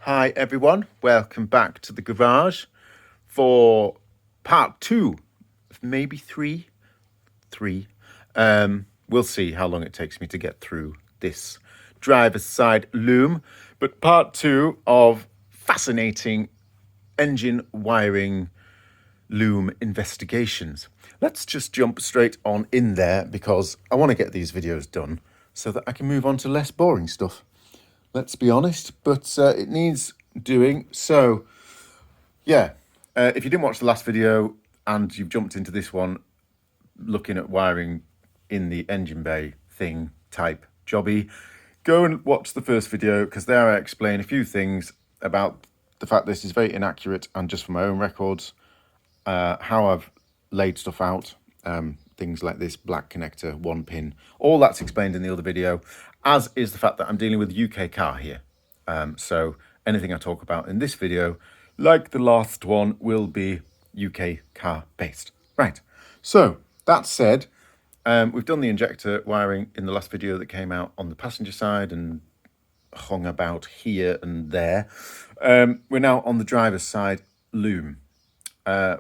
Hi everyone, welcome back to the garage for part 2 of maybe three. We'll see how long it takes me to get through this driver's side loom, but part 2 of fascinating engine wiring loom investigations. Let's just jump straight on in there because I want to get these videos done so that I can move on to less boring stuff. Let's be honest, but it needs doing. So, yeah, if you didn't watch the last video and you've jumped into this one looking at wiring in the engine bay thing type jobby, go and watch the first video because there I explain a few things about the fact this is very inaccurate and just for my own records, how I've laid stuff out, things like this black connector, 1 pin, all that's explained in the other video, as is the fact that I'm dealing with a UK car here. So anything I talk about in this video, like the last one, will be UK car based. Right, so that said, we've done the injector wiring in the last video that came out on the passenger side and hung about here and there. We're now on the driver's side loom,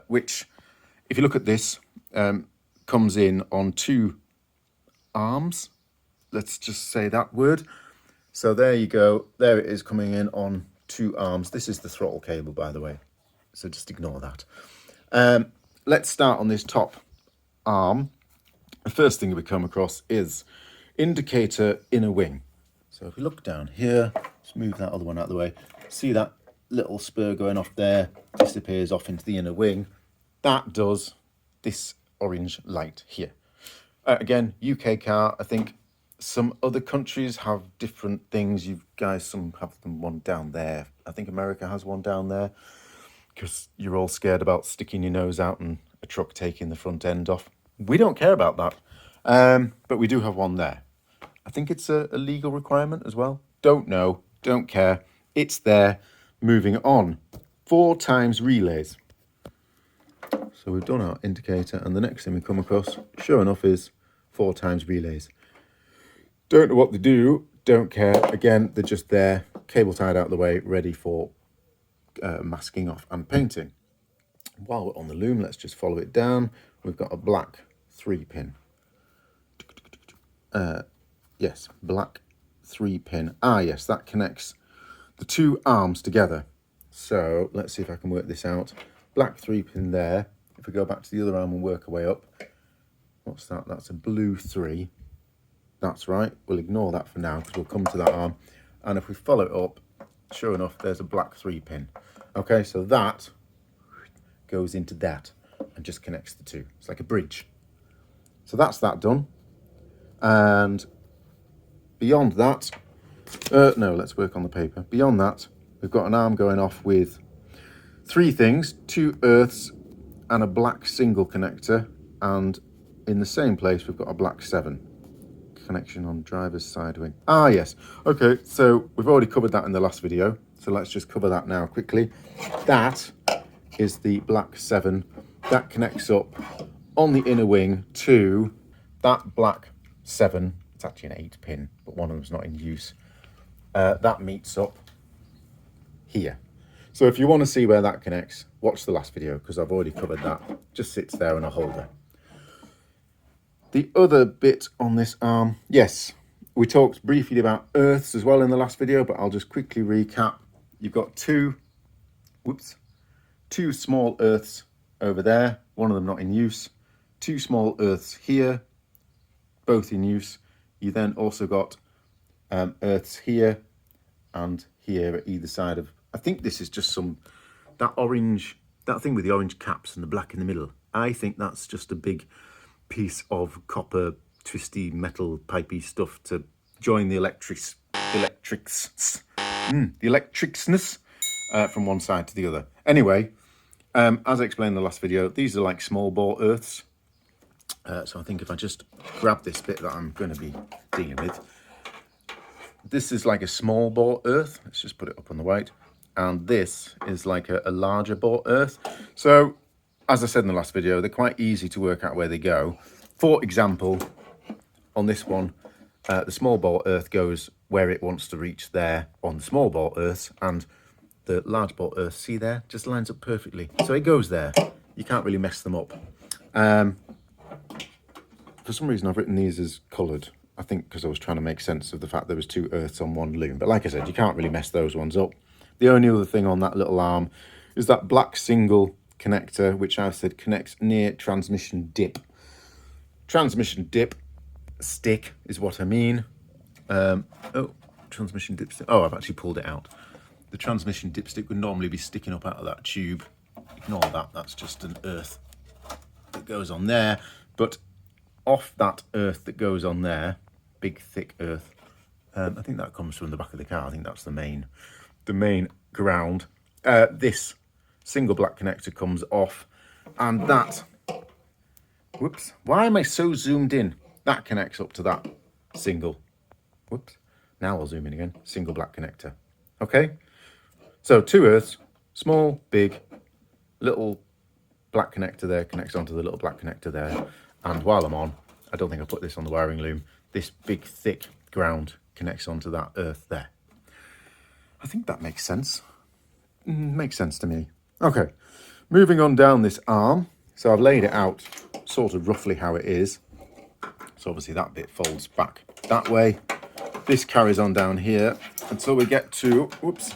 which, if you look at this, comes in on 2 arms. Let's just say that word. So there you go. There it is coming in on 2 arms. This is the throttle cable, by the way. So just ignore that. Let's start on this top arm. The first thing we come across is indicator inner wing. So if we look down here, let's move that other one out of the way. See that little spur going off there, disappears off into the inner wing. That does this orange light here. Again, UK car. I think some other countries have different things. You guys, some have them one down there. I think America has one down there because you're all scared about sticking your nose out and a truck taking the front end off. We don't care about that, but we do have one there. I think it's a legal requirement as well. Don't know, don't care. It's there. Moving on. 4 times relays. So we've done our indicator, and the next thing we come across, sure enough, is 4 times relays. Don't know what they do, don't care. Again, they're just there, cable tied out of the way, ready for masking off and painting. While we're on the loom, let's just follow it down. We've got a black 3-pin. Yes, black 3-pin. Ah, yes, that connects the 2 arms together. So let's see if I can work this out. Black 3-pin there. If we go back to the other arm and work our way up, what's that? That's a blue 3. That's right. We'll ignore that for now because we'll come to that arm. And if we follow it up, sure enough, there's a black 3-pin. Okay, so that goes into that and just connects the 2. It's like a bridge. So that's that done. And beyond that, no, let's work on the paper. Beyond that, we've got an arm going off with 3 things, 2 earths and a black single connector. And in the same place, we've got a black 7 connection on driver's side wing. Ah, yes. Okay, so we've already covered that in the last video. So let's just cover that now quickly. That is the black 7. That connects up on the inner wing to that black 7. It's actually an 8-pin, but one of them's not in use. That meets up here. So if you want to see where that connects, watch the last video because I've already covered that. Just sits there in a holder. The other bit on this arm, yes, we talked briefly about earths as well in the last video, but I'll just quickly recap. You've got 2 small earths over there, one of them not in use, 2 small earths here, both in use. You then also got earths here and here at either side of, I think this is just that thing with the orange caps and the black in the middle. I think that's just a big piece of copper, twisty, metal, pipey stuff to join the electricsness from one side to the other. Anyway, as I explained in the last video, these are like small bore earths. So I think if I just grab this bit that I'm going to be dealing with, this is like a small bore earth. Let's just put it up on the white. And this is like a larger bore earth. So as I said in the last video, they're quite easy to work out where they go. For example, on this one, the small bore earth goes where it wants to reach there on the small bore earth, and the large ball earth, see there, just lines up perfectly. So it goes there. You can't really mess them up. For some reason, I've written these as coloured. I think because I was trying to make sense of the fact there was 2 earths on 1 loom. But like I said, you can't really mess those ones up. The only other thing on that little arm is that black single connector, which I've said connects near transmission dip. Transmission dip stick is what I mean. Transmission dipstick. Oh, I've actually pulled it out. The transmission dipstick would normally be sticking up out of that tube. Ignore that, that's just an earth that goes on there. But off that earth that goes on there, big thick earth, I think that comes from the back of the car. I think that's the main ground. This single black connector comes off, and that, whoops, why am I so zoomed in? That connects up to that single, whoops, now I'll zoom in again, single black connector. Okay, so 2 earths, small, big, little black connector there connects onto the little black connector there. And while I'm on, I don't think I put this on the wiring loom, this big thick ground connects onto that earth there. I think that makes sense. Makes sense to me. Okay, moving on down this arm. So I've laid it out sort of roughly how it is. So obviously that bit folds back that way. This carries on down here until we get to, whoops.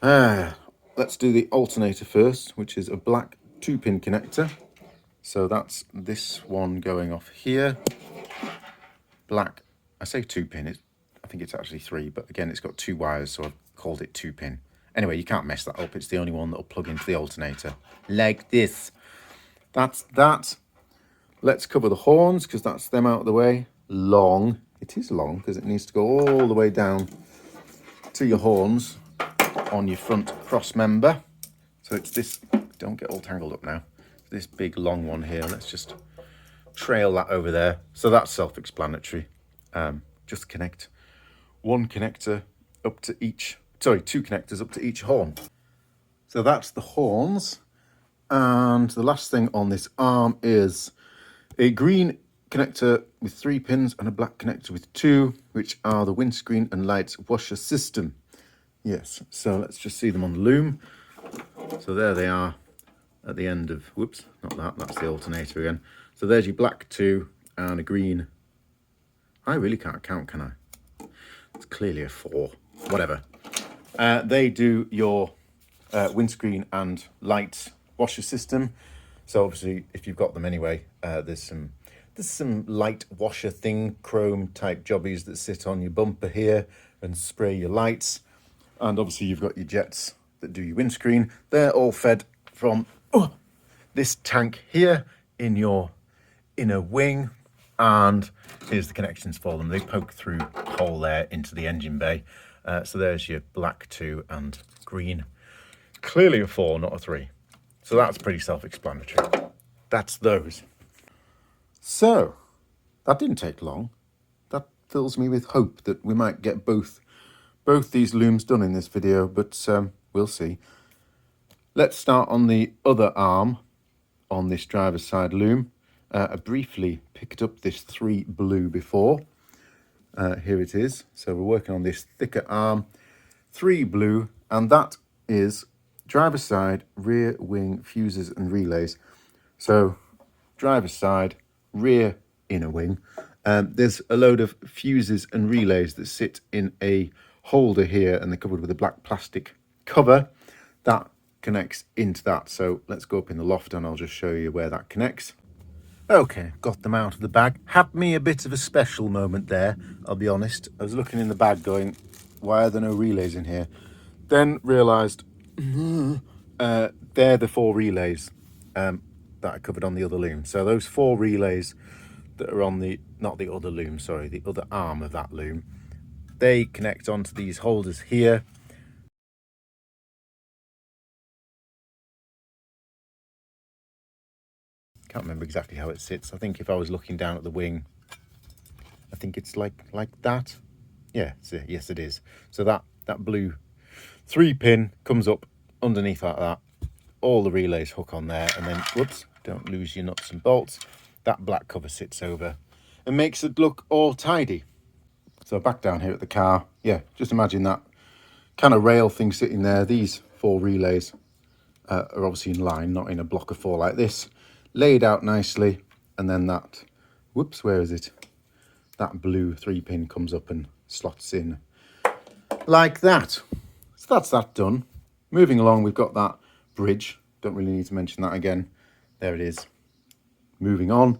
Let's do the alternator first, which is a black 2-pin connector. So that's this one going off here. Black, I say 2-pin, I think it's actually 3, but again, it's got 2 wires, so I've called it 2-pin. Anyway, you can't mess that up. It's the only one that'll plug into the alternator. Like this. That's that. Let's cover the horns, because that's them out of the way. Long. It is long, because it needs to go all the way down to your horns on your front cross member. So it's this, don't get all tangled up now. This big long one here. Let's just trail that over there. So that's self-explanatory. Just connect 1 connector up to each, sorry, 2 connectors up to each horn. So that's the horns. And the last thing on this arm is a green connector with 3 pins and a black connector with 2, which are the windscreen and lights washer system. Yes, so let's just see them on the loom. So there they are at the end of, whoops, not that, that's the alternator again. So there's your black 2 and a green. I really can't count, can I? It's clearly a 4, whatever. They do your windscreen and lights washer system. So obviously, if you've got them anyway, there's some light washer thing, chrome type jobbies that sit on your bumper here and spray your lights. And obviously you've got your jets that do your windscreen. They're all fed from this tank here in your inner wing. And here's the connections for them. They poke through a hole there into the engine bay. So there's your black 2 and green. Clearly a 4, not a 3. So that's pretty self-explanatory. That's those. So that didn't take long. That fills me with hope that we might get both these looms done in this video, but we'll see. Let's start on the other arm on this driver's side loom. I briefly picked up this 3 blue before. Here it is. So we're working on this thicker arm, 3 blue, and that is driver's side, rear wing, fuses and relays. So driver's side, rear inner wing. There's a load of fuses and relays that sit in a holder here, and they're covered with a black plastic cover that connects into that. So let's go up in the loft and I'll just show you where that connects. Okay, got them out of the bag. Had me a bit of a special moment there, I'll be honest. I was looking in the bag going, why are there no relays in here? Then realised they're the 4 relays that I covered on the other loom. So those 4 relays that are on the, not the other loom, sorry, the other arm of that loom, they connect onto these holders here. Can't remember exactly how it sits. I think if I was looking down at the wing, I think it's like that. Yeah, yes it is. So that blue 3-pin comes up underneath like that. All the relays hook on there, and then, whoops, don't lose your nuts and bolts. That black cover sits over and makes it look all tidy. So back down here at the car, yeah, just imagine that kind of rail thing sitting there. These 4 relays are obviously in line, not in a block of 4 like this, laid out nicely. And then that, whoops, where is it? That blue 3-pin comes up and slots in like that. So that's that done. Moving along, we've got that bridge. Don't really need to mention that again. There it is. Moving on,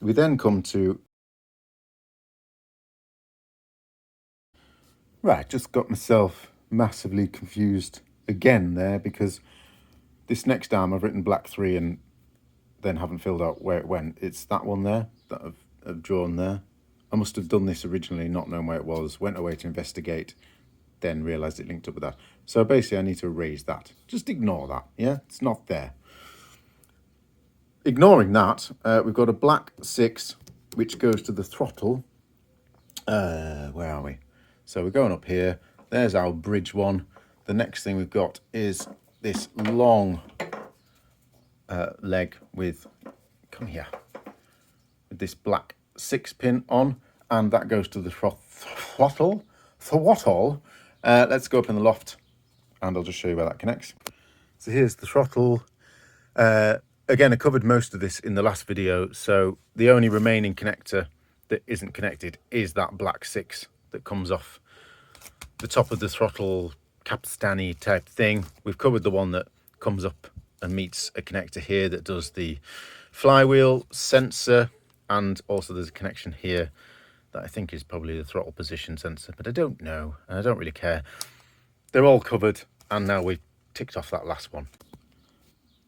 we then come to, right, just got myself massively confused again there, because this next arm I've written black 3 and then haven't filled out where it went. It's that one there that I've drawn there. I must have done this originally not knowing where it was, went away to investigate, then realised it linked up with that. So basically I need to erase that. Just ignore that, yeah? It's not there. Ignoring that, we've got a black 6, which goes to the throttle. Where are we? So we're going up here. There's our bridge one. The next thing we've got is this long leg with, come here, with this black 6-pin on, and that goes to the throttle. Let's go up in the loft, and I'll just show you where that connects. So here's the throttle. Again, I covered most of this in the last video, so the only remaining connector that isn't connected is that black 6 that comes off the top of the throttle capstani type thing. We've covered the one that comes up and meets a connector here that does the flywheel sensor, and also there's a connection here that I think is probably the throttle position sensor, but I don't know, and I don't really care. They're all covered, and now we've ticked off that last one.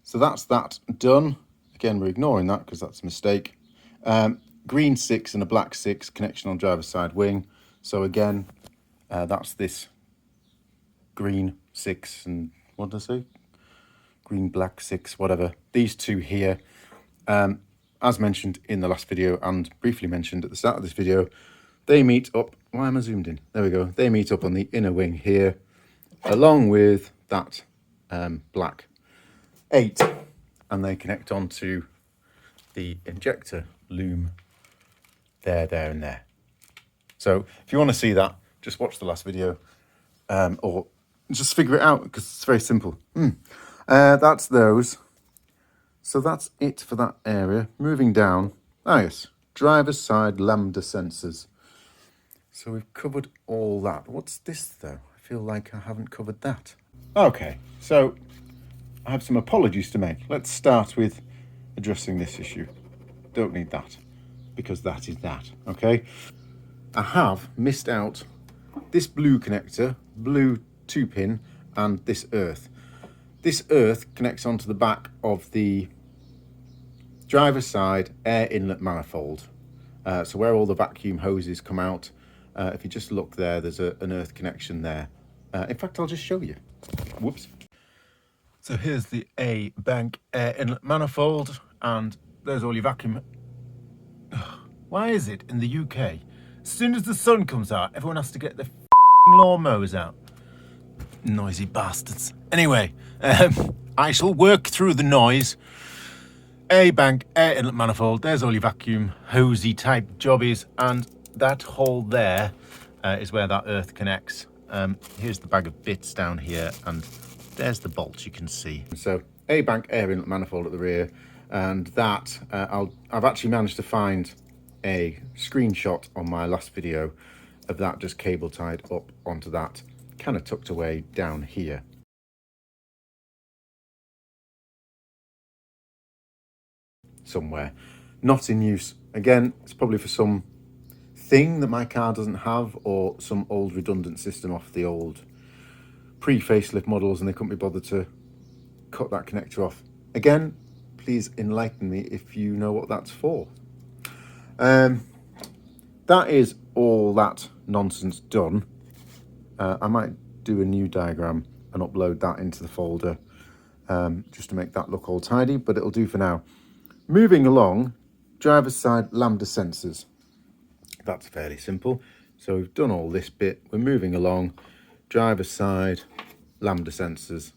So that's that done. Again, we're ignoring that because that's a mistake. Green 6 and a black 6 connection on driver's side wing. So again, that's this green 6 and what did I say? Green, black 6, whatever. These two here, as mentioned in the last video and briefly mentioned at the start of this video, they meet up. Why am I zoomed in? There we go. They meet up on the inner wing here, along with that black 8, and they connect onto the injector loom there, and there. So if you want to see that, just watch the last video, or just figure it out because it's very simple. That's those. So that's it for that area. Moving down, yes, driver's side lambda sensors. So we've covered all that. What's this though? I feel like I haven't covered that. Okay, so I have some apologies to make. Let's start with addressing this issue. Don't need that, because that is that, okay? I have missed out this blue connector, blue 2-pin, and this earth. This earth connects onto the back of the driver's side air inlet manifold. So where all the vacuum hoses come out, if you just look there, there's an earth connection there. In fact, I'll just show you. Whoops. So here's the A bank air inlet manifold, and there's all your vacuum. Why is it in the UK, as soon as the sun comes out, everyone has to get their lawnmowers out? Noisy bastards. Anyway, I shall work through the noise. A bank air inlet manifold, there's all your vacuum hosey type jobbies, and that hole there is where that earth connects. Here's the bag of bits down here, and there's the bolts you can see. So A bank air inlet manifold at the rear, and that I've actually managed to find a screenshot on my last video of that just cable tied up onto that, kind of tucked away down here. Somewhere, not in use. Again, it's probably for some thing that my car doesn't have, or some old redundant system off the old pre-facelift models, and they couldn't be bothered to cut that connector off. Again, please enlighten me if you know what that's for. That is all that nonsense done. I might do a new diagram and upload that into the folder, just to make that look all tidy, but it'll do for now. Moving along, driver's side lambda sensors. That's fairly simple. So we've done all this bit. We're moving along. Driver's side lambda sensors.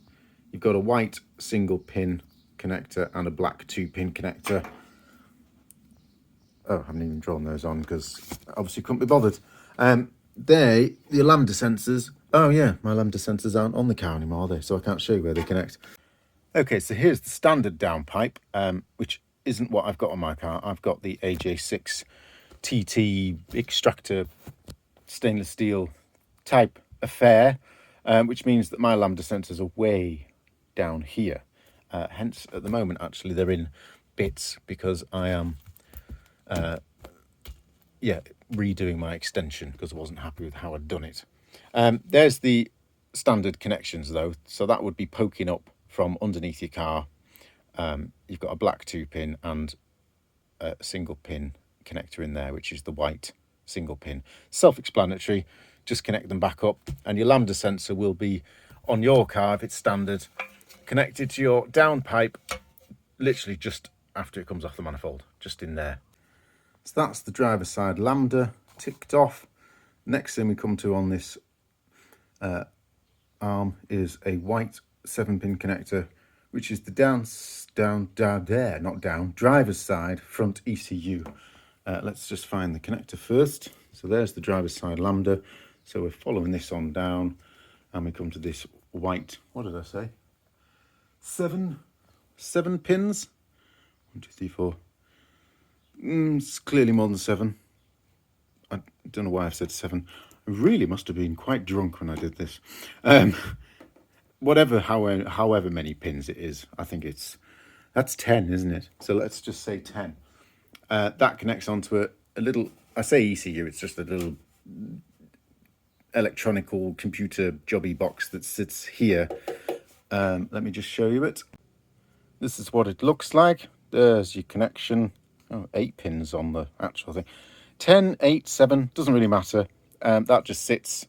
You've got a white single pin connector and a black 2-pin connector. Oh, I haven't even drawn those on because obviously couldn't be bothered. The lambda sensors Oh yeah, my lambda sensors aren't on the car anymore, are they? So I can't show you where they connect. Okay, so here's the standard downpipe, which isn't what I've got on my car. I've got the AJ6 TT extractor stainless steel type affair, which means that my lambda sensors are way down here. Hence, at the moment, actually, they're in bits because I am, redoing my extension because I wasn't happy with how I'd done it. There's the standard connections, though. So that would be poking up from underneath your car. You've got a black 2-pin and a single pin connector in there, which is the white single pin. Self-explanatory. Just connect them back up, and your lambda sensor will be on your car, if it's standard, connected to your downpipe, literally just after it comes off the manifold, just in there. So that's the driver's side lambda ticked off. Next thing we come to on this arm is a white 7-pin connector, which is the driver's side front ECU. Let's just find the connector first. So there's the driver's side lambda. So we're following this on down, and we come to this white, what did I say? Seven pins? 1, 2, 3, 4. It's clearly more than 7. I don't know why I've said 7. I really must have been quite drunk when I did this. However many pins it is, I think that's 10, isn't it? So let's just say 10. That connects onto a little, I say ECU, it's just a little electronical computer jobby box that sits here. Let me just show you it. This is what it looks like. There's your connection. 8 pins on the actual thing. 10, 8, 7, doesn't really matter. That just sits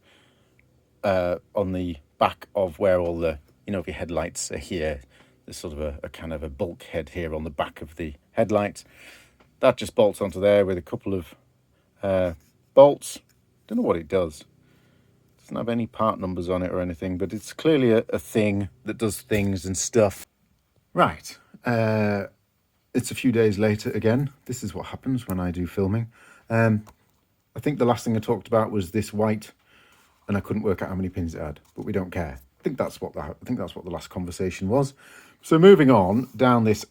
on the back of where all the, if your headlights are here, there's sort of a kind of a bulkhead here on the back of the headlight. That just bolts onto there with a couple of bolts. Don't know what it does. Doesn't have any part numbers on it or anything, but it's clearly a thing that does things and stuff. Right. It's a few days later again. This is what happens when I do filming. I think the last thing I talked about was this white, and I couldn't work out how many pins it had, but we don't care. I think that's what the last conversation was. So moving on down this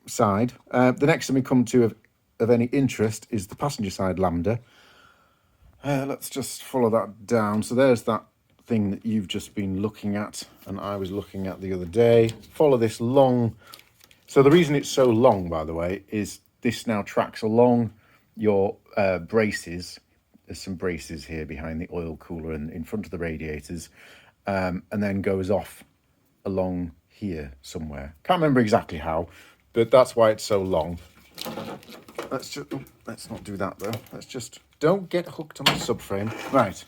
side, the next thing we come to of any interest is the passenger side lambda. Let's just follow that down. So there's that thing that you've just been looking at and I was looking at the other day. Follow this long. So the reason it's so long, by the way, is this now tracks along your braces. There's some braces here behind the oil cooler and in front of the radiators, and then goes off along here somewhere. Can't remember exactly how, but that's why it's so long. Let's not do that though. Let's just, don't get hooked on the subframe. Right,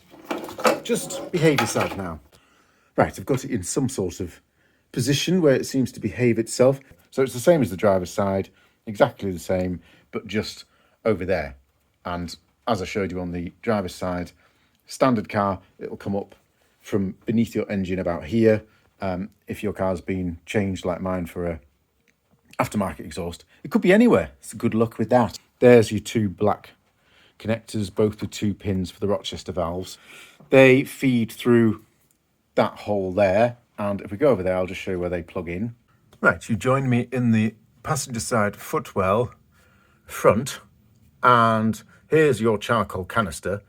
just behave yourself now. Right, I've got it in some sort of position where it seems to behave itself. So it's the same as the driver's side, exactly the same, but just over there. And as I showed you on the driver's side, standard car, it'll come up from beneath your engine about here. If your car's been changed like mine for a aftermarket exhaust, it could be anywhere. It's good luck with that. There's your 2 black connectors, both with 2 pins for the Rochester valves. They feed through that hole there. And if we go over there, I'll just show you where they plug in. Right, you join me in the passenger side footwell front, and here's your charcoal canister.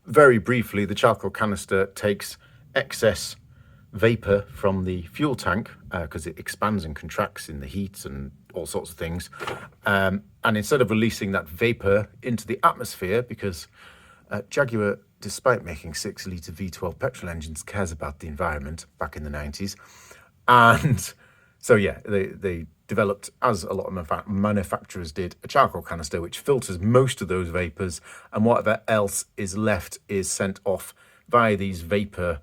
Very briefly, the charcoal canister takes excess vapor from the fuel tank because it expands and contracts in the heat and all sorts of things. And instead of releasing that vapor into the atmosphere, because Jaguar, despite making 6-litre V12 petrol engines, cares about the environment back in the 90s. And so, yeah, they developed, as a lot of manufacturers did, a charcoal canister which filters most of those vapors, and whatever else is left is sent off via these vapor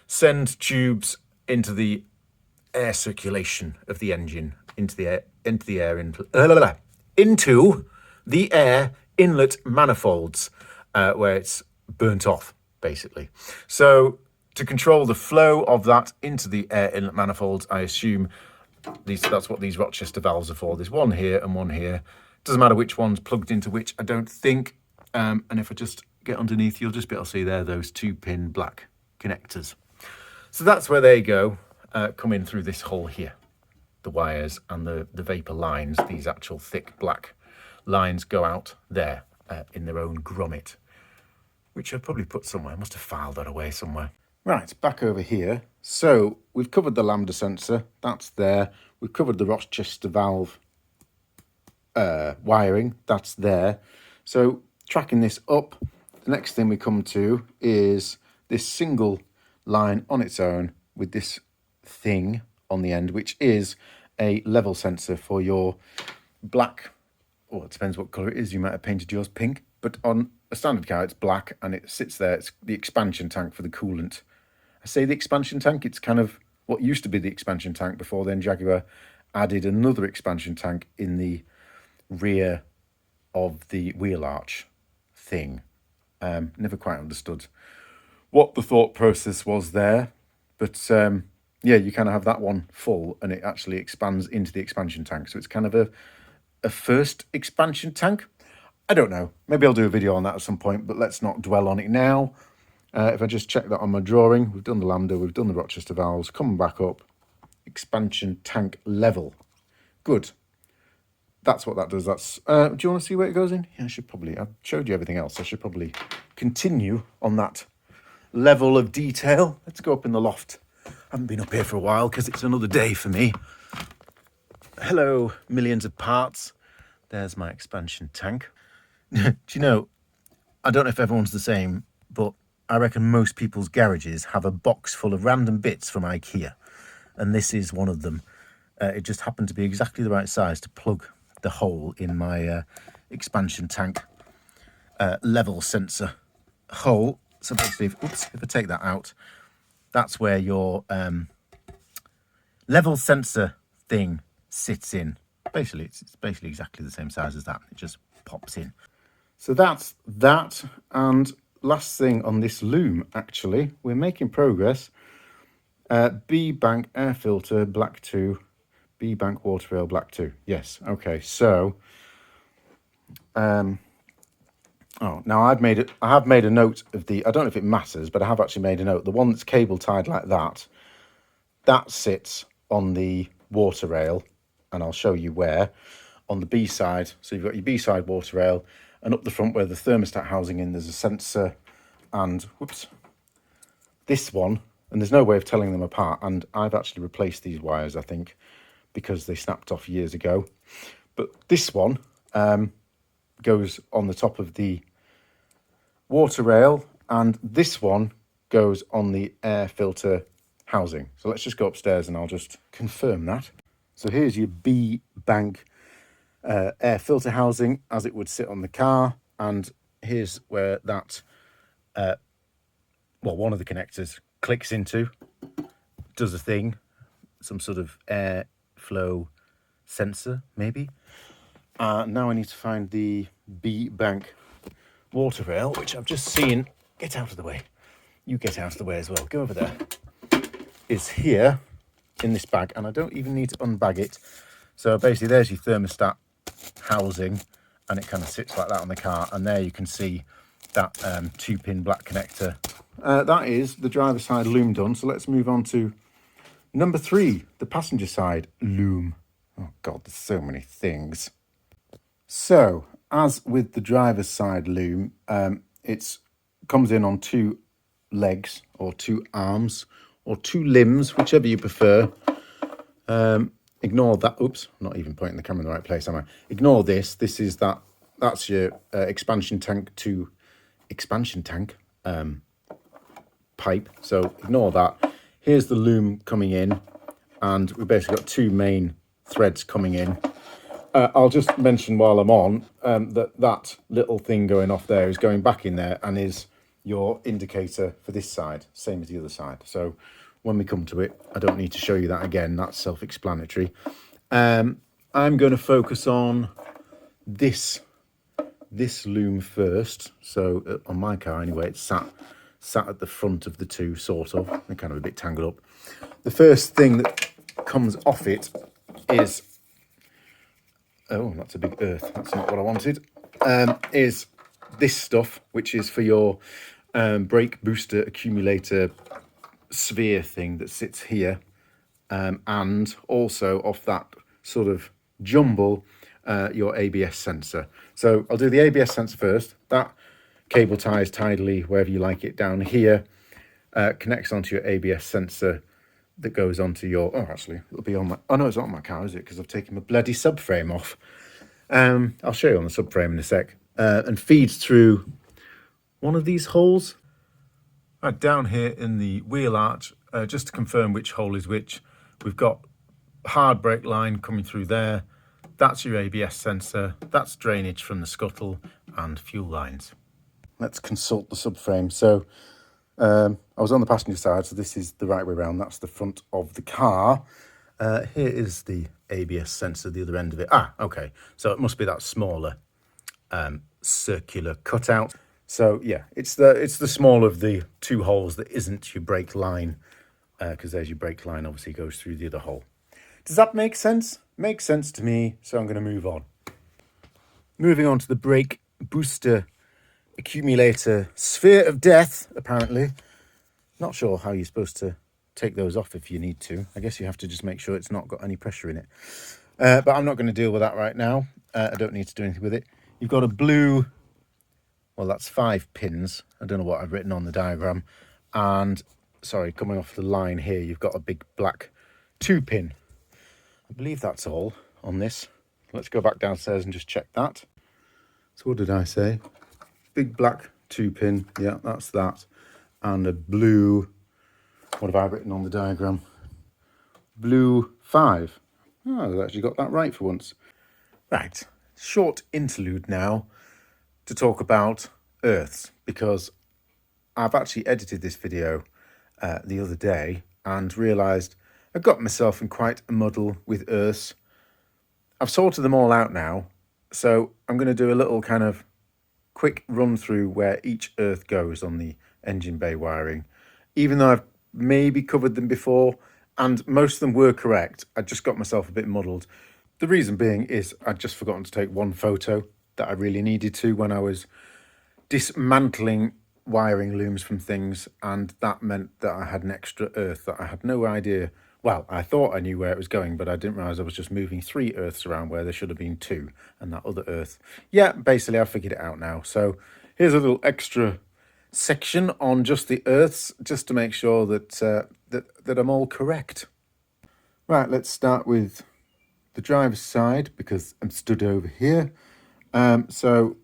send tubes into the air circulation of the engine, into the air inlet manifolds, where it's burnt off, basically. So to control the flow of that into the air inlet manifolds, I assume that's what these Rochester valves are for. There's one here and one here. Doesn't matter which one's plugged into which, I don't think. And if I just get underneath, you'll just be able to see there those 2-pin black connectors. So that's where they go, come in through this hole here. The wires and the vapor lines, these actual thick black lines, go out there in their own grommet, which I've probably put somewhere. I must have filed that away somewhere. Right, back over here. So we've covered the lambda sensor, that's there. We've covered the Rochester valve wiring, that's there. So tracking this up, the next thing we come to is this single line on its own with this thing on the end, which is a level sensor for your black, or it depends what colour it is, you might have painted yours pink, but on a standard car it's black and it sits there. It's the expansion tank for the coolant. I say the expansion tank, it's kind of what used to be the expansion tank before then Jaguar added another expansion tank in the rear of the wheel arch thing. Never quite understood what the thought process was there, but yeah, you kind of have that one full and it actually expands into the expansion tank. So it's kind of a first expansion tank. I don't know. Maybe I'll do a video on that at some point, but let's not dwell on it now. If I just check that on my drawing, we've done the lambda, we've done the Rochester valves, coming back up, expansion tank level. Good. That's what that does. That's. Do you want to see where it goes in? Yeah, I should probably. I've showed you everything else. I should probably continue on that level of detail. Let's go up in the loft. I haven't been up here for a while because it's another day for me. Hello, millions of parts. There's my expansion tank. Do you know, I don't know if everyone's the same, but I reckon most people's garages have a box full of random bits from IKEA. And this is one of them. It just happened to be exactly the right size to plug the hole in my expansion tank level sensor hole. So basically, if I take that out, that's where your level sensor thing sits in. Basically, it's basically exactly the same size as that. It just pops in. So that's that. And last thing on this loom, actually, we're making progress. B-bank air filter, black 2. B-bank water rail, black 2. Yes, okay, so... oh, now I have made a note of the... I don't know if it matters, but I have actually made a note. The one that's cable tied like that, that sits on the water rail, and I'll show you where, on the B side. So you've got your B side water rail, and up the front where the thermostat housing in, there's a sensor, and, whoops, this one, and there's no way of telling them apart, and I've actually replaced these wires, I think, because they snapped off years ago. But this one goes on the top of the water rail, and this one goes on the air filter housing. So let's just go upstairs and I'll just confirm that. So here's your B-bank air filter housing as it would sit on the car, and here's where that, well, one of the connectors clicks into, does a thing, some sort of air flow sensor, maybe. Now I need to find the B-bank water rail, which I've just seen. Get out of the way. You get out of the way as well. Go over there. It's here in this bag, and I don't even need to unbag it. So basically, there's your thermostat housing, and it kind of sits like that on the car. And there you can see that 2-pin black connector. That is the driver's side loom done. So let's move on to number 3, the passenger side loom. Oh God, there's so many things. So, as with the driver's side loom, it comes in on 2 legs, or 2 arms, or 2 limbs, whichever you prefer. Ignore that. Oops, I'm not even pointing the camera in the right place, am I? Ignore this. This is that's your expansion tank to expansion tank pipe. So ignore that. Here's the loom coming in, and we've basically got 2 main threads coming in. I'll just mention while I'm on that little thing going off there is going back in there and is your indicator for this side, same as the other side. So when we come to it, I don't need to show you that again. That's self-explanatory. I'm going to focus on this loom first. So on my car anyway, it's sat at the front of the 2, sort of. They're kind of a bit tangled up. The first thing that comes off it is... oh, that's a big earth. That's not what I wanted. Is this stuff, which is for your brake booster accumulator sphere thing that sits here, and also off that sort of jumble, your ABS sensor. So I'll do the ABS sensor first. That cable ties tidally wherever you like it down here, connects onto your ABS sensor that goes onto your, oh actually it'll be on my, oh no it's not on my car, is it, because I've taken my bloody subframe off. I'll show you on the subframe in a sec, and feeds through one of these holes. Right, down here in the wheel arch, just to confirm which hole is which, we've got hard brake line coming through there. That's your ABS sensor, that's drainage from the scuttle and fuel lines. Let's consult the subframe. So I was on the passenger side, so this is the right way around. That's the front of the car. Here is the ABS sensor, the other end of it. Ah, okay. So it must be that smaller circular cutout. So yeah, it's the small of the two holes that isn't your brake line, because there's your brake line obviously goes through the other hole. Does that make sense? Makes sense to me, so I'm going to move on. Moving on to the brake booster accumulator sphere of death, apparently. Not sure how you're supposed to take those off if you need to. I guess you have to just make sure it's not got any pressure in it. But I'm not going to deal with that right now. I don't need to do anything with it. You've got a blue, well, that's 5 pins. I don't know what I've written on the diagram. And, sorry, coming off the line here, you've got a big black 2-pin. I believe that's all on this. Let's go back downstairs and just check that. So what did I say? Big black 2-pin, yeah, that's that. And a blue, what have I written on the diagram? Blue 5. Oh, I've actually got that right for once. Right, short interlude now to talk about earths, because I've actually edited this video the other day and realised I got myself in quite a muddle with earths. I've sorted them all out now, so I'm going to do a little kind of quick run through where each earth goes on the engine bay wiring. Even though I've maybe covered them before and most of them were correct, I just got myself a bit muddled. The reason being is I'd just forgotten to take one photo that I really needed to when I was dismantling wiring looms from things, and that meant that I had an extra earth that I had no idea. Well, I thought I knew where it was going, but I didn't realise I was just moving 3 earths around where there should have been 2, and that other earth. Yeah, basically I figured it out now. So here's a little extra section on just the earths, just to make sure that that I'm all correct. Right, let's start with the driver's side, because I'm stood over here. So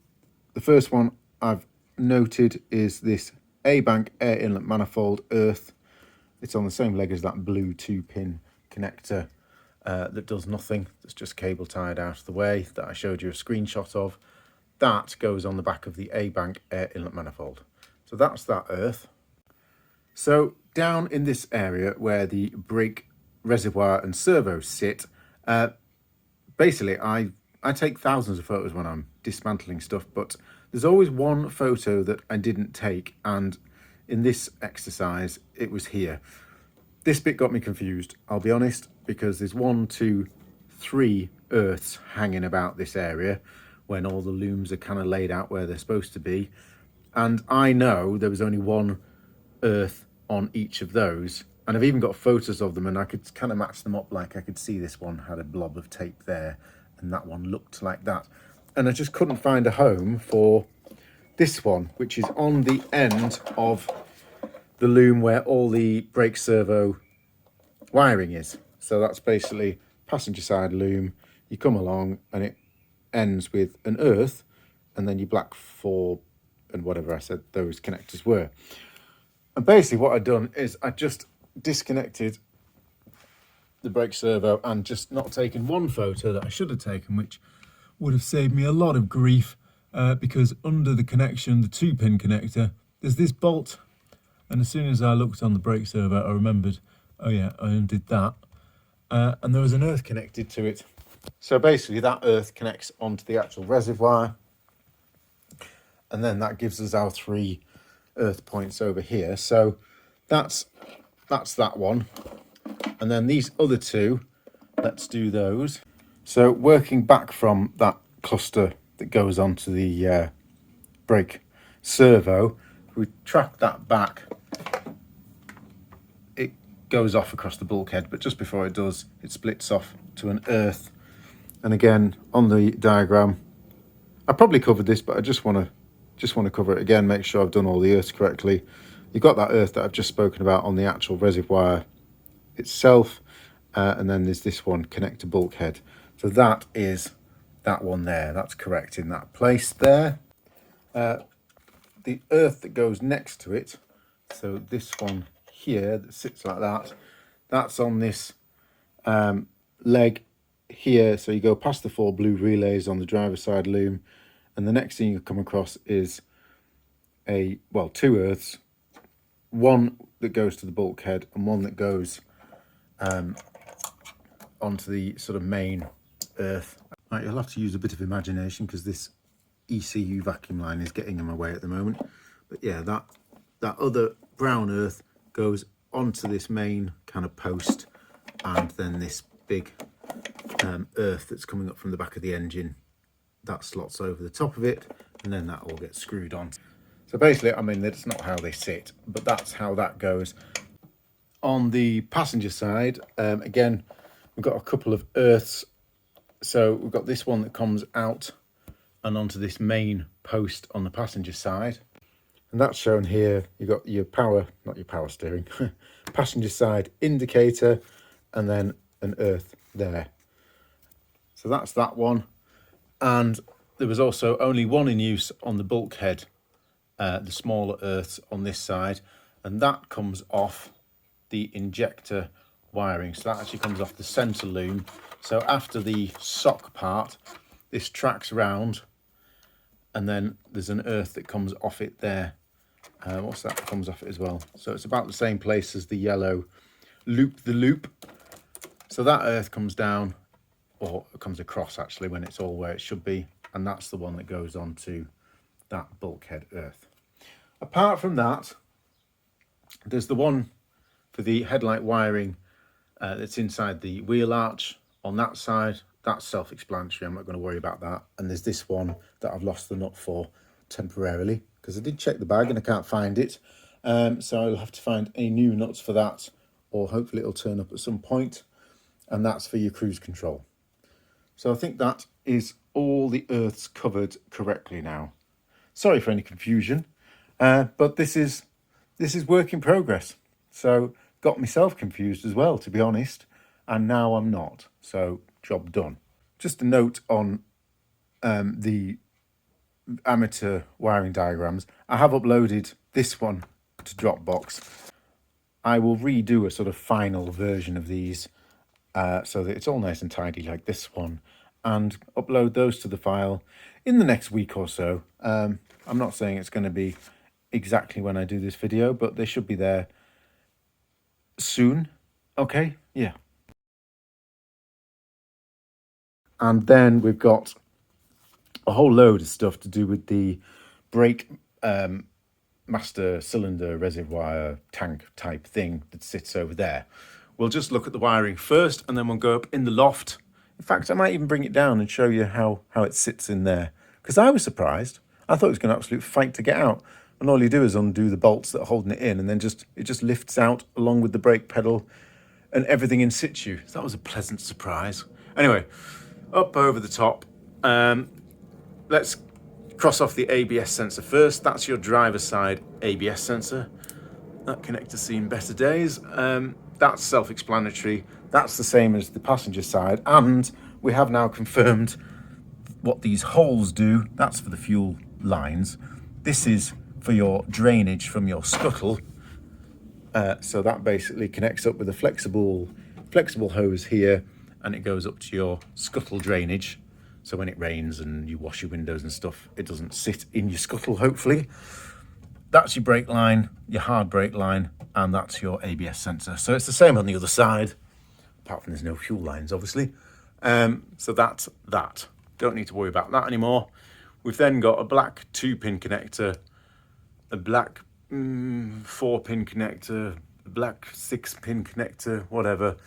the first one I've noted is this A-bank air inlet manifold earth. It's on the same leg as that blue 2-pin connector that does nothing. That's just cable tied out of the way that I showed you a screenshot of. That goes on the back of the A-bank air inlet manifold. So that's that earth. So down in this area where the brake reservoir and servos sit, basically I take thousands of photos when I'm dismantling stuff, but there's always one photo that I didn't take, and in this exercise it was here. This bit got me confused, I'll be honest, because there's 1, 2, 3 earths hanging about this area when all the looms are kind of laid out where they're supposed to be, and I know there was only 1 earth on each of those, and I've even got photos of them, and I could kind of match them up. Like I could see this one had a blob of tape there and that one looked like that, and I just couldn't find a home for this one, which is on the end of the loom where all the brake servo wiring is. So that's basically passenger side loom. You come along and it ends with an earth, and then your black 4 and whatever I said those connectors were. And basically what I'd done is I just disconnected the brake servo and just not taken one photo that I should have taken, which would have saved me a lot of grief, because under the connection, the 2-pin connector, there's this bolt, and as soon as I looked on the brake servo I remembered, oh yeah, I undid that, and there was an earth connected to it. So basically that earth connects onto the actual reservoir, and then that gives us our 3 earth points over here. So that's that one, and then these other 2, let's do those. So working back from that cluster that goes onto the brake servo, we track that back goes off across the bulkhead, but just before it does, it splits off to an earth. And again, on the diagram, I probably covered this, but I just want to cover it again, make sure I've done all the earths correctly. You've got that earth that I've just spoken about on the actual reservoir itself, and then there's this one, connector bulkhead. So that is that one there. That's correct in that place there. The earth that goes next to it, so this one here that sits like that, that's on this leg here. So you go past the 4 blue relays on the driver's side loom, and the next thing you come across is two earths, one that goes to the bulkhead and one that goes onto the sort of main earth. Right, you'll have to use a bit of imagination because this ECU vacuum line is getting in my way at the moment. But yeah, that other brown earth goes onto this main kind of post, and then this big earth that's coming up from the back of the engine, that slots over the top of it, and then that all gets screwed on. So basically, I mean, that's not how they sit, but that's how that goes. On the passenger side, again, we've got a couple of earths. So we've got this one that comes out and onto this main post on the passenger side. And that's shown here. You've got your power, not your power steering, passenger side indicator, and then an earth there. So that's that one. And there was also only one in use on the bulkhead, the smaller earths on this side, and that comes off the injector wiring. So that actually comes off the center loom. So after the sock part, this tracks round, and then there's an earth that comes off it there. What's that comes off it as well? So it's about the same place as the yellow loop the loop. So that earth comes down, or it comes across actually when it's all where it should be, and that's the one that goes onto that bulkhead earth. Apart from that, there's the one for the headlight wiring that's inside the wheel arch on that side. That's self-explanatory, I'm not going to worry about that. And there's this one that I've lost the nut for temporarily, because I did check the bag and I can't find it. So I'll have to find any new nuts for that, or hopefully it'll turn up at some point. And that's for your cruise control. So I think that is all the earths covered correctly now. Sorry for any confusion, but this is work in progress. So got myself confused as well, to be honest, and now I'm not. So job done. Just a note on the amateur wiring diagrams. I have uploaded this one to Dropbox. I will redo a sort of final version of these so that it's all nice and tidy like this one, and upload those to the file in the next week or so. I'm not saying it's going to be exactly when I do this video, but they should be there soon. Okay, yeah. And then we've got a whole load of stuff to do with the brake master cylinder reservoir tank type thing that sits over there. We'll just look at the wiring first, and then we'll go up in the loft. In fact, I might even bring it down and show you how it sits in there, because I was surprised. I thought it was going to absolute fight to get out, and all you do is undo the bolts that are holding it in, and then it just lifts out along with the brake pedal and everything in situ. So that was a pleasant surprise. Anyway, up over the top, let's cross off the ABS sensor first. That's your driver's side ABS sensor. That connector's seen better days. That's self-explanatory. That's the same as the passenger side, and we have now confirmed what these holes do. That's for the fuel lines. This is for your drainage from your scuttle. So that basically connects up with a flexible hose here, and it goes up to your scuttle drainage. So when it rains and you wash your windows and stuff, it doesn't sit in your scuttle, hopefully. That's your brake line, your hard brake line, and that's your ABS sensor. So it's the same on the other side, apart from there's no fuel lines, obviously. So that's that. Don't need to worry about that anymore. We've then got a black 2-pin connector, a black 4-pin connector, a black 6-pin connector, whatever,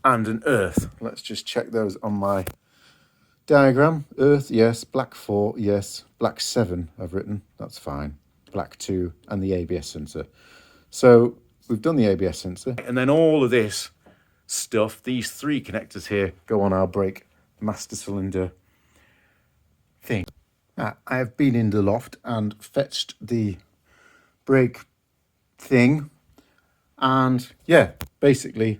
and an earth. Let's just check those on my diagram. Earth, yes. Black 4, yes. Black 7, I've written. That's fine. Black 2, and the ABS sensor. So we've done the ABS sensor. And then all of this stuff, these 3 connectors here, go on our brake master cylinder thing. Now, I have been in the loft and fetched the brake thing, and yeah, basically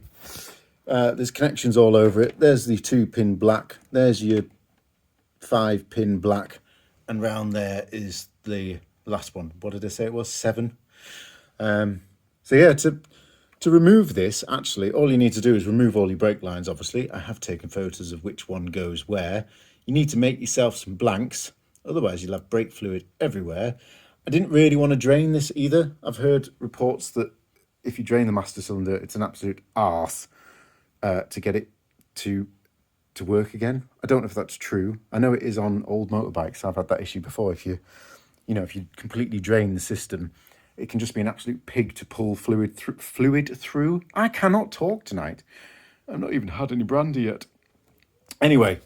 there's connections all over it. There's the 2-pin black, there's your 5-pin black, and round there is the last one. What did I say it was? 7. So yeah, to remove this, actually all you need to do is remove all your brake lines. Obviously I have taken photos of which one goes where. You need to make yourself some blanks, otherwise you'll have brake fluid everywhere. I didn't really want to drain this either. I've heard reports that if you drain the master cylinder, it's an absolute arse to get it to work again. I don't know if that's true. I know it is on old motorbikes. I've had that issue before. If you completely drain the system, it can just be an absolute pig to pull fluid through. I cannot talk tonight. I've not even had any brandy yet. Anyway,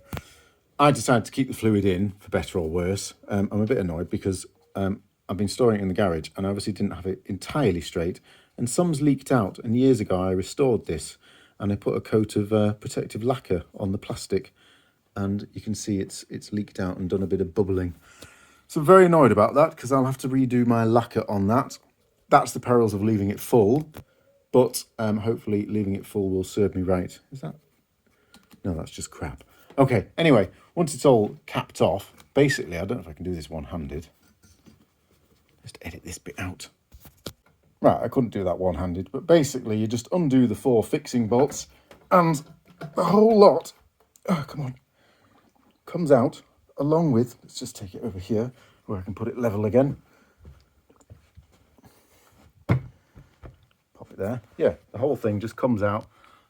I decided to keep the fluid in, for better or worse. I'm a bit annoyed because I've been storing it in the garage and I obviously didn't have it entirely straight, and some's leaked out. And years ago I restored this and I put a coat of protective lacquer on the plastic, and you can see it's leaked out and done a bit of bubbling. So I'm very annoyed about that because I'll have to redo my lacquer on that. That's the perils of leaving it full, but hopefully leaving it full will serve me right. Is that? No, that's just crap. Okay, anyway, once it's all capped off, basically, I don't know if I can do this one-handed. Just edit this bit out. Right, I couldn't do that one-handed, but basically you just undo the 4 fixing bolts and the whole lot, oh, come on, comes out along with, let's just take it over here where I can put it level again. Pop it there. Yeah, the whole thing just comes out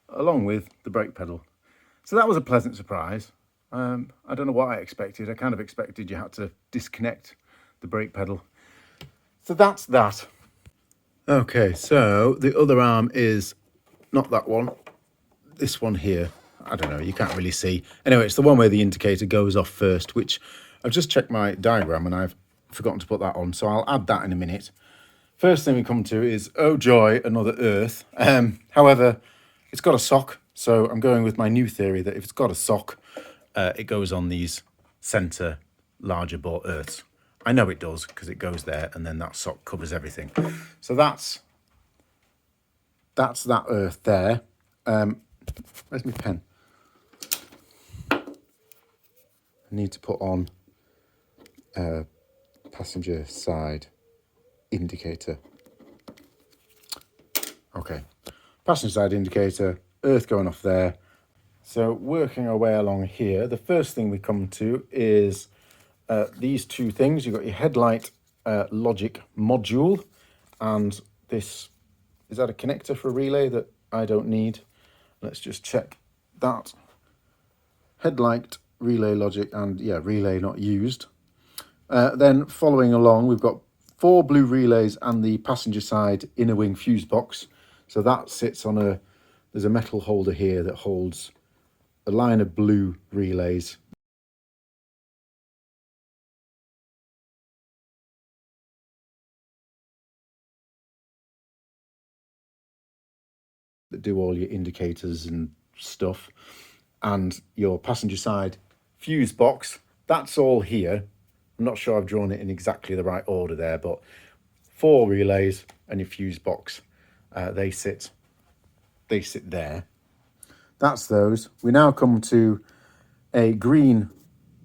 along with the brake pedal. So that was a pleasant surprise. I don't know what I expected. I kind of expected you had to disconnect the brake pedal. So that's that. Okay, so the other arm is not that one, this one here. I don't know, you can't really see. Anyway, it's the one where the indicator goes off first, which I've just checked my diagram and I've forgotten to put that on, so I'll add that in a minute. First thing we come to is, oh joy, another earth. However, it's got a sock, so I'm going with my new theory that if it's got a sock, it goes on these centre larger bore earths. I know it does because it goes there and then that sock covers everything. So that's that earth there. Where's my pen? I need to put on passenger side indicator. Okay, passenger side indicator, earth going off there. So working our way along here, the first thing we come to is these 2 things. You've got your headlight logic module, and this, is that a connector for a relay that I don't need? Let's just check that. Headlight, relay logic, and yeah, relay not used. Then following along, we've got 4 blue relays and the passenger side inner wing fuse box. So that sits on there's a metal holder here that holds a line of blue relays. That do all your indicators and stuff, and your passenger side fuse box, that's all here. I'm not sure I've drawn it in exactly the right order there, but 4 relays and your fuse box, they sit there. That's those. We now come to a green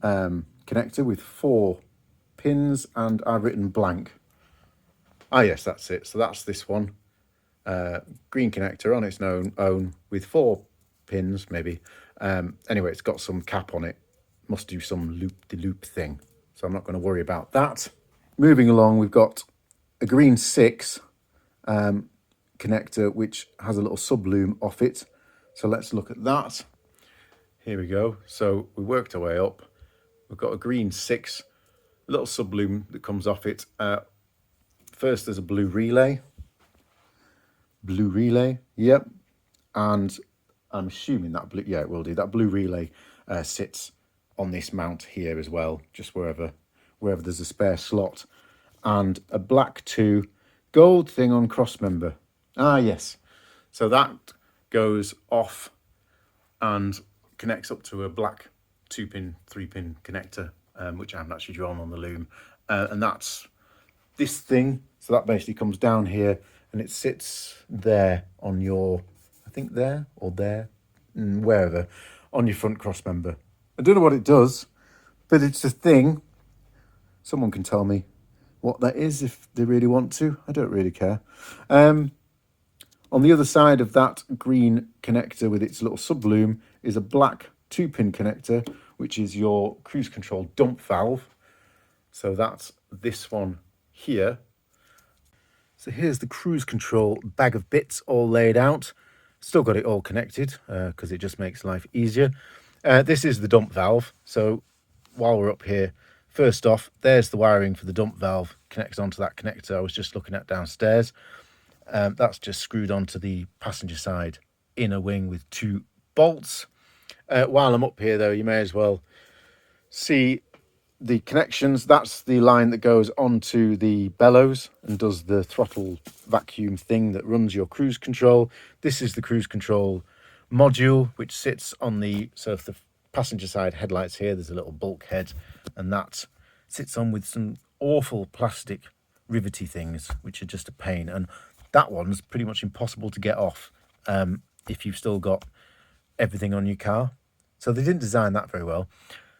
connector with 4 pins, and I've written blank. Ah yes, that's it. So that's this one. Green connector on its own with 4 pins maybe. Anyway, it's got some cap on it, must do some loop-de-loop thing, so I'm not going to worry about that. Moving along, we've got a green 6 connector which has a little sub-loom off it, so let's look at that. Here we go. So we worked our way up. We've got a green 6, a little sub-loom that comes off it. First there's a blue relay, yep, and I'm assuming that blue, yeah, it will do. That blue relay sits on this mount here as well, just wherever there's a spare slot, and a black 2 gold thing on cross member. Ah, yes. So that goes off and connects up to a black 2-pin, 3-pin connector, which I haven't actually drawn on the loom. And that's this thing. So that basically comes down here and it sits there on your, I think there or there, wherever, on your front cross member. I don't know what it does, but it's a thing. Someone can tell me what that is if they really want to. I don't really care. On the other side of that green connector with its little subloom is a black 2-pin connector, which is your cruise control dump valve. So that's this one here. So here's the cruise control bag of bits all laid out. Still got it all connected because it just makes life easier. This is the dump valve. So while we're up here, first off, there's the wiring for the dump valve, connects onto that connector I was just looking at downstairs. That's just screwed onto the passenger side inner wing with 2 bolts. While I'm up here though, you may as well see the connections. That's the line that goes onto the bellows and does the throttle vacuum thing that runs your cruise control. This is the cruise control module, which sits on the, so if the passenger side headlights here, there's a little bulkhead, and that sits on with some awful plastic rivety things, which are just a pain. And that one's pretty much impossible to get off if you've still got everything on your car. So they didn't design that very well.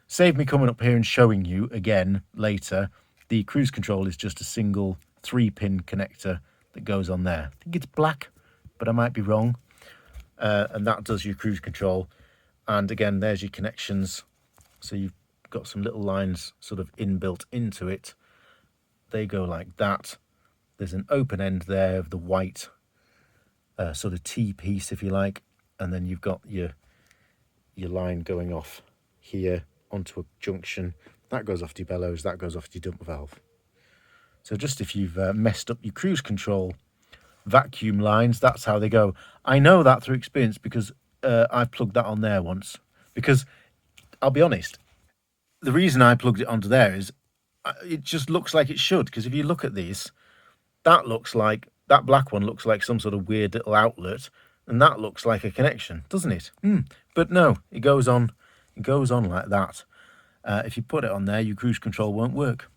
Save me coming up here and showing you again later. The cruise control is just a single 3-pin connector that goes on there. I think it's black, but I might be wrong. And that does your cruise control. And again, there's your connections. So you've got some little lines sort of inbuilt into it. They go like that. There's an open end there of the white sort of T-piece, if you like. And then you've got your line going off here onto a junction. That goes off to your bellows, that goes off to your dump valve. So just if you've messed up your cruise control vacuum lines, that's how they go. I know that through experience because I've plugged that on there once. Because I'll be honest, the reason I plugged it onto there is it just looks like it should. Because if you look at these, that looks like, that black one looks like some sort of weird little outlet, and that looks like a connection, doesn't it? But no, it goes on like that. If you put it on there, your cruise control won't work.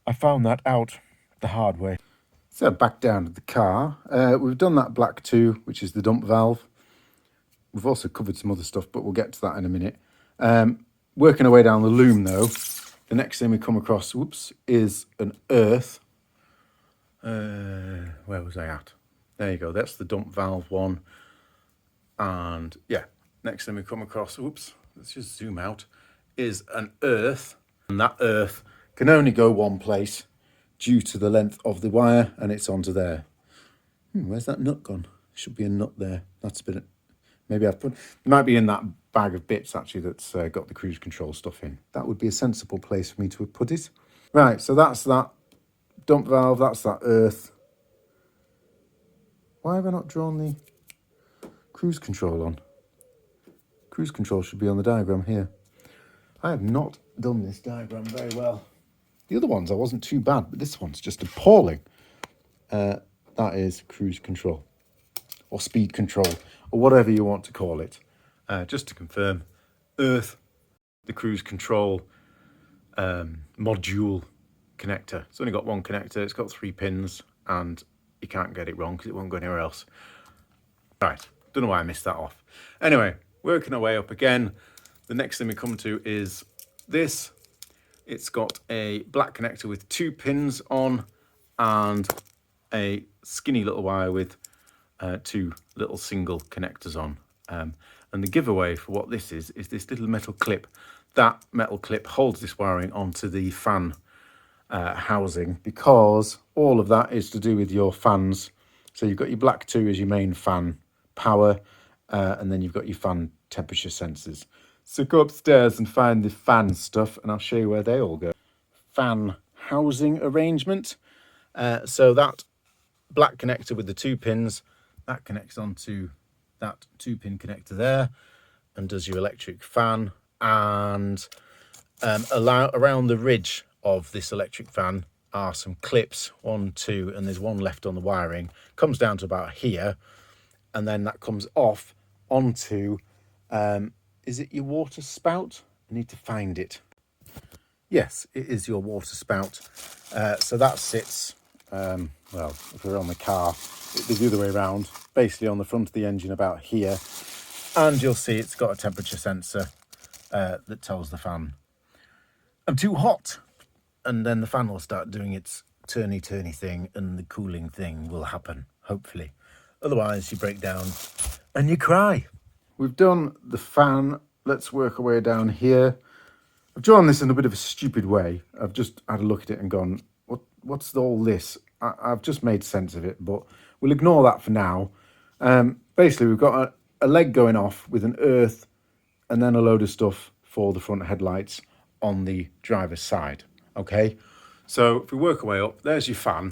I found that out the hard way. So back down to the car. We've done that black too, which is the dump valve. We've also covered some other stuff, but we'll get to that in a minute. Working our way down the loom though, the next thing we come across, is an earth. Where was I at? There you go, that's the dump valve one. And yeah, next thing we come across, let's just zoom out, is an earth. And that earth can only go one place due to the length of the wire, and it's onto there. Where's that nut gone? Should be a nut there. That's a bit, maybe I've put, it might be in that bag of bits actually that's got the cruise control stuff in. That would be a sensible place for me to put it. Right, so that's that dump valve, that's that earth. Why have I not drawn the cruise control on? Cruise control should be on the diagram here. I have not done this diagram very well. The other ones I wasn't too bad, but this one's just appalling. That is cruise control, or speed control, or whatever you want to call it. Just to confirm, earth, the cruise control module connector. It's only got one connector, it's got 3 pins, and you can't get it wrong because it won't go anywhere else. Right, don't know why I missed that off. Anyway, working our way up again, the next thing we come to is this. It's got a black connector with 2 pins on and a skinny little wire with 2 little single connectors on. And the giveaway for what this is this little metal clip. That metal clip holds this wiring onto the fan housing, because all of that is to do with your fans. So you've got your black 2 as your main fan power, and then you've got your fan temperature sensors. So go upstairs and find the fan stuff, and I'll show you where they all go. Fan housing arrangement. So that black connector with the 2 pins, that connects onto that 2-pin connector there and does your electric fan. And around the ridge of this electric fan, are some clips, 1, 2, and there's one left on the wiring. Comes down to about here, and then that comes off onto, is it your water spout? I need to find it. Yes, it is your water spout. So that sits, well, if we're on the car, it'd be the other way around, basically on the front of the engine about here. And you'll see it's got a temperature sensor that tells the fan, I'm too hot. And then the fan will start doing its turny thing, and the cooling thing will happen, hopefully. Otherwise, you break down and you cry. We've done the fan. Let's work our way down here. I've drawn this in a bit of a stupid way. I've just had a look at it and gone, what's all this? I've just made sense of it, but we'll ignore that for now. Basically, we've got a leg going off with an earth and then a load of stuff for the front headlights on the driver's side. Okay, so if we work our way up, there's your fan.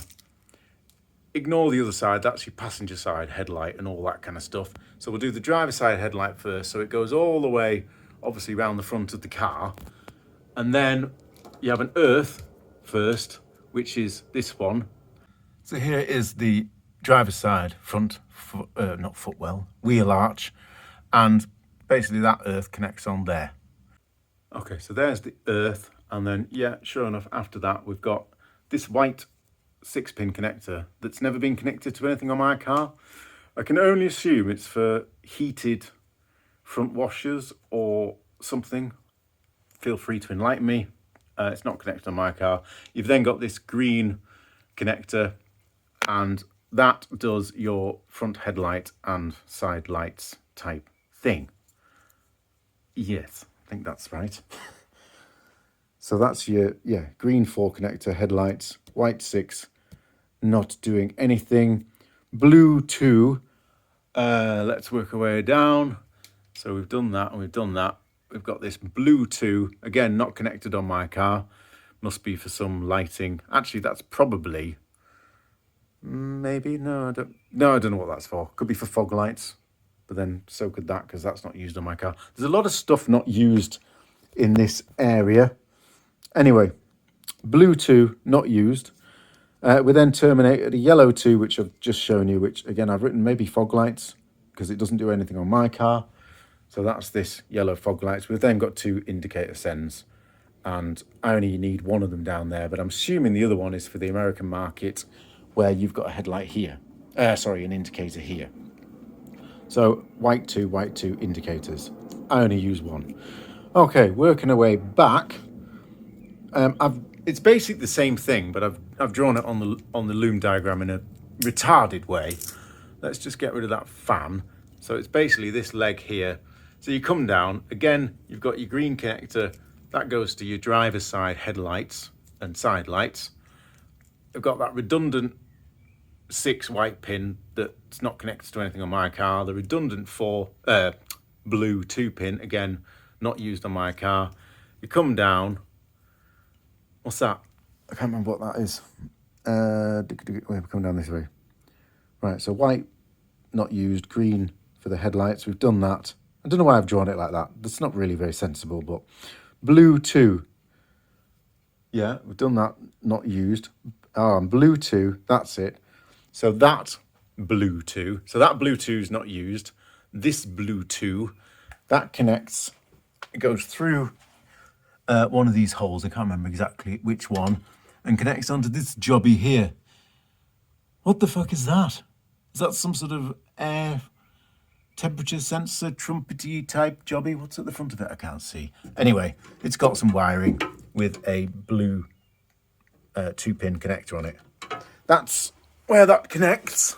Ignore the other side, that's your passenger side headlight and all that kind of stuff. So we'll do the driver's side headlight first. So it goes all the way, obviously, around the front of the car. And then you have an earth first, which is this one. So here is the driver's side front, not footwell, wheel arch. And basically that earth connects on there. Okay, so there's the earth. And then, yeah, sure enough, after that, we've got this white 6-pin connector that's never been connected to anything on my car. I can only assume it's for heated front washers or something. Feel free to enlighten me. It's not connected on my car. You've then got this green connector, and that does your front headlight and side lights type thing. Yes, I think that's right. So that's your, green 4 connector headlights, white 6, not doing anything. Blue 2, let's work our way down. So we've done that and we've done that. We've got this blue 2, again, not connected on my car. Must be for some lighting. Actually, that's probably, maybe, no, I don't know what that's for. Could be for fog lights, but then so could that, because that's not used on my car. There's a lot of stuff not used in this area. Anyway, blue 2, not used. We then terminated a yellow 2, which I've just shown you, which again, I've written maybe fog lights because it doesn't do anything on my car. So that's this yellow fog lights. We've then got 2 indicator sends, and I only need one of them down there, but I'm assuming the other one is for the American market where you've got a headlight here. An indicator here. So white 2 indicators. I only use one. Okay, working our way back. It's basically the same thing, but I've drawn it on the loom diagram in a retarded way. Let's just get rid of that fan. So it's basically this leg here. So you come down, again, you've got your green connector, that goes to your driver's side headlights and side lights. I've got that redundant 6 white pin that's not connected to anything on my car. The redundant blue 2 pin, again, not used on my car. You come down. What's that? I can't remember what that is. We're coming down this way. Right, so white, not used. Green for the headlights. We've done that. I don't know why I've drawn it like that. That's not really very sensible, but blue 2. Yeah, we've done that, not used. Blue 2, that's it. So that blue 2. So that blue 2 is not used. This blue 2, that connects. It goes through one of these holes, I can't remember exactly which one, and connects onto this jobby here. What the fuck is that? Is that some sort of air temperature sensor, trumpety type jobby? What's at the front of it? I can't see. Anyway, it's got some wiring with a blue 2-pin connector on it. That's where that connects.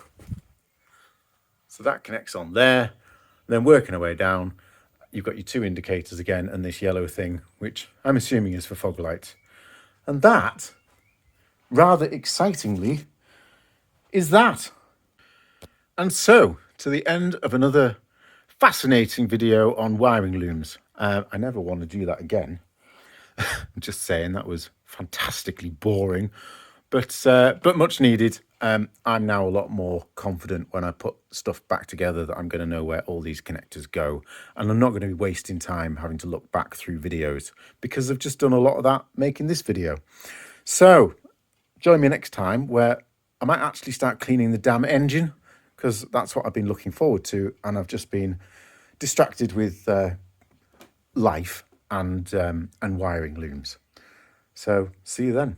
So that connects on there. Then working our way down, you've got your 2 indicators again and this yellow thing, which I'm assuming is for fog lights. And that, rather excitingly, is that. And so, to the end of another fascinating video on wiring looms. I never want to do that again. I'm just saying, that was fantastically boring, but much needed. I'm now a lot more confident when I put stuff back together that I'm going to know where all these connectors go. And I'm not going to be wasting time having to look back through videos because I've just done a lot of that making this video. So join me next time where I might actually start cleaning the damn engine, because that's what I've been looking forward to, and I've just been distracted with life and wiring looms. So see you then.